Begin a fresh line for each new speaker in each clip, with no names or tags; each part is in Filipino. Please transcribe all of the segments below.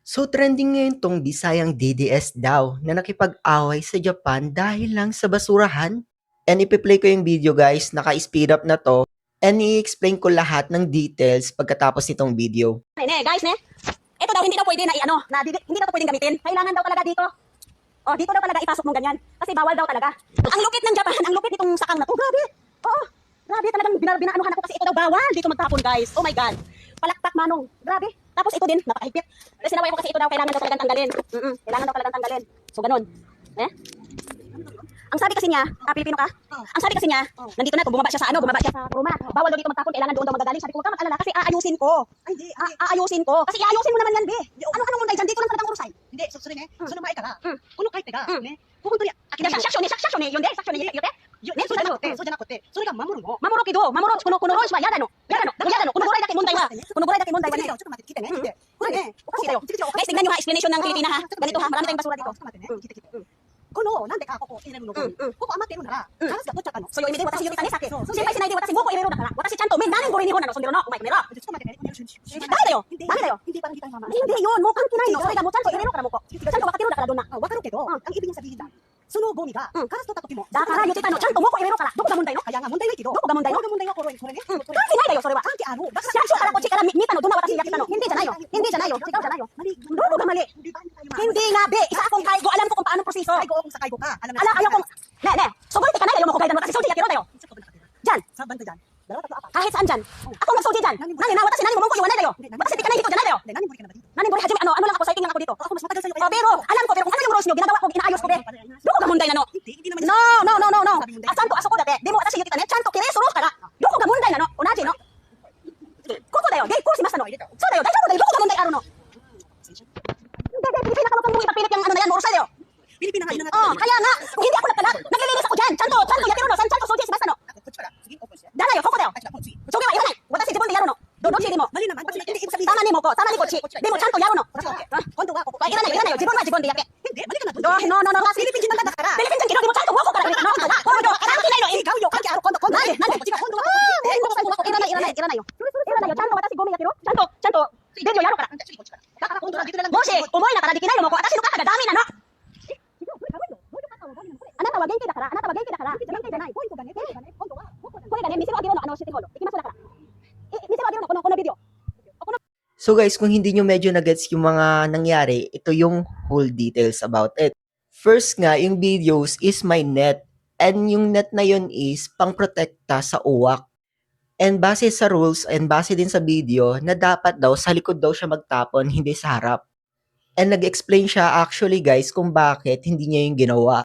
So trending ngayon tong Bisayang DDS daw na nakipag-away sa Japan dahil lang sa basurahan. And ipi-play ko yung video guys, naka-speed up na to. And i-explain ko lahat ng details pagkatapos nitong video.
Guys, ito daw hindi daw pwede na i-ano, hindi daw pwedeng gamitin. Kailangan daw talaga dito. Oh, dito daw talaga ipasok mong ganyan. Kasi bawal daw talaga. Ang lupit ng Japan, ang lupit nitong sakang na to. Grabe. Oo. Grabe talagang binaanuhan ako kasi ito daw bawal dito magtapon, guys. Oh my god. Palakpak manong. Grabe. Tapos ito din, napakahigpit. Kasi sinaway ko kasi ito daw kailangan daw talagang tanggalin. Kailangan daw talagang tanggalin. So ganun. Ang sabi kasi niya, Pilipino ka? Ang sabi kasi niya, nandito na, bumaba siya sa kuruma. Bawal daw dito magtapon, kailangan doon daw magagaling. Sabi ko, huwag ka mag-alala kasi aayusin ko. Ay, hindi. Aayusin ko. Kasi aayusin mo naman yan, be. Ano munday dyan? Dito lang talagang urusay. Hindi, so sorry ne. So lumay ka na. Kuno kahit tega. Ne. Pupunto niya. Akina shaksyon ne. Yun de, shaksyon ne. Yote. Ne, so dyan ako. So dyan ako te. So nga mamuro mo. Mamuro kido. Mamuro kuno ron shwa yada no. Kuno guray daki munday wa. Kuno guray daki munday wa. Cuma mati kita ne. Kuno ne. Kasi tayo. Guys, tingnan niyo ha explanation ng Pilipina ha. Ganito ha, marami tayong basura dito. Kono, nande ka ako inenu no. Koko amate no nara. Karas ga tocha kano. So yo imide watashi yoki tane sake. So senpai senai de watashi moko irero dakara. Watashi chanto men nanen gori ni hona no sondero no. Umay kamera. Dai da yo. Hindi parang kita mama. Hindi yun, mo kan kinai no. So ga mo chanto irero kara moko. Chanto wakatiro dakara donna. Wakaru kedo. Ang ibig niya sabihin dyan. Suno gomi ga karas to takoki mo. Dakara yoki tano chanto moko irero kara. Doko ga munday no. Kaya nga munday no kido. Doko ga munday no koro ne. Kasi nai da yo sore wa. Anki aru. Shansho kara ko chikara mita no donna watashi yakita no. Hindi janayo. Hindi janayo. Chikaw janayo. Doko ga mali. Hindi nga be. Isa akong kaigo. Alam ko kung paano proseso. Kaigo kung sa kaigo ka. Ala ayaw kong ne. Sugod ka na ayaw mo ko gaydan watashi sulti yakiro tayo. Diyan. Sa banda diyan. Kahit saan dyan. Ako nagsulti dyan. Nani na, watashi nani mo mong ko iwanay tayo. Watashi di ka na dito dyan tayo. Nani mo rin hajime, ano lang ako, sighting lang ako dito. Ako mas matagal sa'yo. Pero, alam ko, pero kung ano yung rules nyo, ginagawa ko, inaayos ko, be. Doko ka munday na no. No. Asanto, aso ko dati. Di mo watashi yung kita ne, chanto, kire, surus ka na. Doko ka munday na no. Unaji no. Kuko tayo, gay, kursi masa no. So tayo, dahil mo tayo, doko ka munday aro no. Hindi, Pilipina ka mo kung ipapilit yung ano na yan, mo tayo. Pilipina nga, kaya nga, kung hindi ako nagtala, naglilinis ako dyan. Chanto, yakiro no, chanto, suji, si basta no. Dala yo, koko tayo. Sugi wa, iwanay. Watashi jibon de yaro no. Dodo chi mo. Tama ni mo ko, tama ni ko chi. De mo chanto yaro no. Kondo wa koko. Iranay yo, jibon de yake. Hindi, balik na doon. No. Pilipin jin nanda dakara. Pilipin jin kiro, di mo chanto wako kara. No, kondo. Kanang kinay no. Ikaw yo, kanki aro kondo. Nande. Kondo wa. Iranay yo. Chanto watashi gomi yakiro. Chanto. De yo yaro kara. Moshi, umoy na kara di kinay mo ko. Watashi no kakadami na no. Anata wa genki dakara. Genki janai. Koy gane, misero agiro no, ano, city hall. Ikimasu dakara. Misero agiro no, kono video.
So guys, kung hindi nyo medyo na-gets yung mga nangyari, ito yung whole details about it. First nga, yung videos is my net. And yung net na yun is pang-protekta sa uwak. And base sa rules and base din sa video na dapat daw sa likod daw siya magtapon, hindi sa harap. And nag-explain siya actually guys kung bakit hindi niya yung ginawa.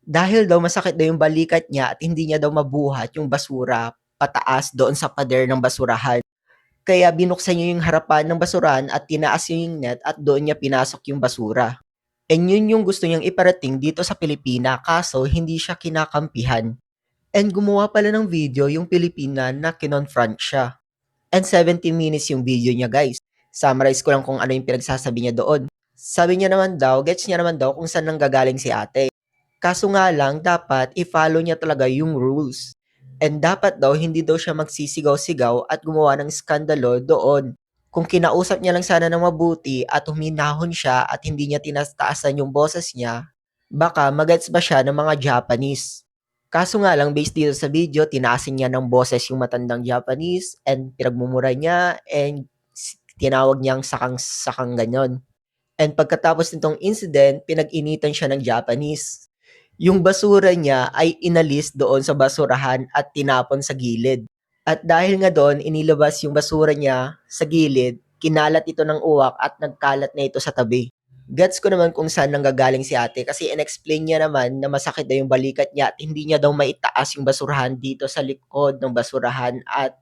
Dahil daw masakit daw yung balikat niya at hindi niya daw mabuhat yung basura pataas doon sa pader ng basurahan. Kaya binuksan niya yung harapan ng basurahan at tinaas niya yung net at doon niya pinasok yung basura. And yun yung gusto niyang iparating dito sa Pilipina kaso hindi siya kinakampihan. And gumawa pala ng video yung Pilipina na kinonfront siya. And 70 minutes yung video niya guys. Summarize ko lang kung ano yung pinagsasabi niya doon. Sabi niya naman daw, gets niya naman daw kung saan nanggagaling si ate. Kaso nga lang, dapat i-follow niya talaga yung rules. And dapat daw, hindi daw siya magsisigaw-sigaw at gumawa ng skandalo doon. Kung kinausap niya lang sana ng mabuti at huminahon siya at hindi niya tinataasan yung boses niya, baka magets ba siya ng mga Japanese. Kaso nga lang, based dito sa video, tinaasin niya ng boses yung matandang Japanese and pinagmumura niya and tinawag niyang sakang-sakang ganyan. And pagkatapos nitong incident, pinag-initan siya ng Japanese. Yung basura niya ay inalis doon sa basurahan at tinapon sa gilid. At dahil nga doon, inilabas yung basura niya sa gilid, kinalat ito ng uwak at nagkalat na ito sa tabi. Gets ko naman kung saan nanggagaling si ate kasi in-explain niya naman na masakit na yung balikat niya at hindi niya daw maitaas yung basurahan dito sa likod ng basurahan at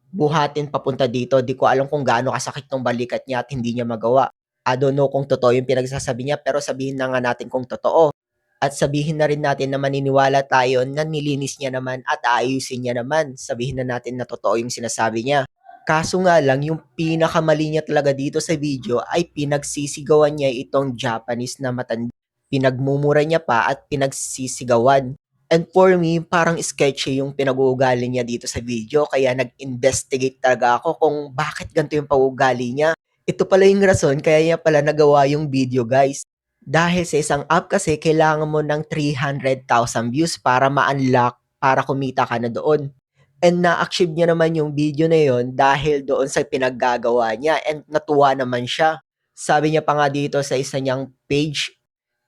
buhatin papunta dito. Di ko alam kung gaano kasakit ng balikat niya at hindi niya magawa. I don't know kung totoo yung pinagsasabi niya pero sabihin na nga natin kung totoo. At sabihin na rin natin na maniniwala tayo na nilinis niya naman at aayusin niya naman. Sabihin na natin na totoo yung sinasabi niya. Kaso nga lang, yung pinakamali niya talaga dito sa video ay pinagsisigawan niya itong Japanese na matanda. Pinagmumura niya pa at pinagsisigawan. And for me, parang sketchy yung pinag-uugali niya dito sa video. Kaya nag-investigate talaga ako kung bakit ganito yung pag-uugali niya. Ito pala yung rason kaya niya pala nagawa yung video, guys. Dahil sa isang app kasi kailangan mo ng 300,000 views para ma-unlock, para kumita ka na doon. And na-achieve niya naman yung video na yon dahil doon sa pinaggagawa niya and natuwa naman siya. Sabi niya pa nga dito sa isa niyang page,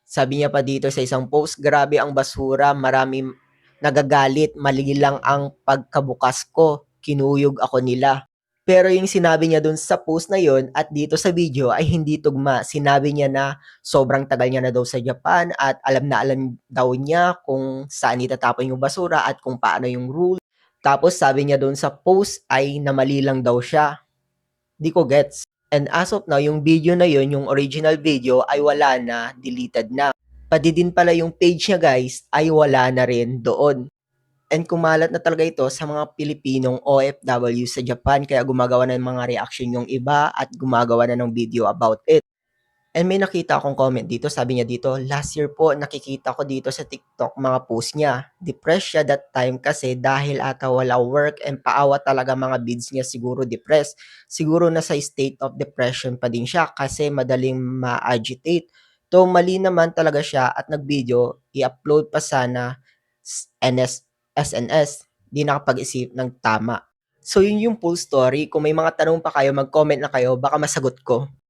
sabi niya pa dito sa isang post, grabe ang basura, marami nagagalit, mali lang ang pagkabukas ko, kinuyog ako nila. Pero yung sinabi niya dun sa post na yon at dito sa video ay hindi tugma. Sinabi niya na sobrang tagal niya na daw sa Japan at alam na alam daw niya kung saan itatapon yung basura at kung paano yung rule. Tapos sabi niya dun sa post ay namali lang daw siya. Di ko gets. And as of now, yung video na yon, yung original video ay wala na, deleted na. Pati din pala yung page niya, guys, ay wala na rin doon. And kumalat na talaga ito sa mga Pilipinong OFW sa Japan kaya gumagawa na ng mga reaction yung iba at gumagawa na ng video about it. And may nakita akong comment dito, sabi niya dito, last year po nakikita ko dito sa TikTok mga post niya. Depressed siya that time kasi dahil ata wala work and paawa talaga mga bids niya siguro depressed. Siguro nasa state of depression pa din siya kasi madaling ma-agitate. To mali naman talaga siya at nag-video, i-upload pa sana SNS. Di nakapag-isip ng tama. So yun yung full story. Kung may mga tanong pa kayo, mag-comment na kayo, baka masagot ko.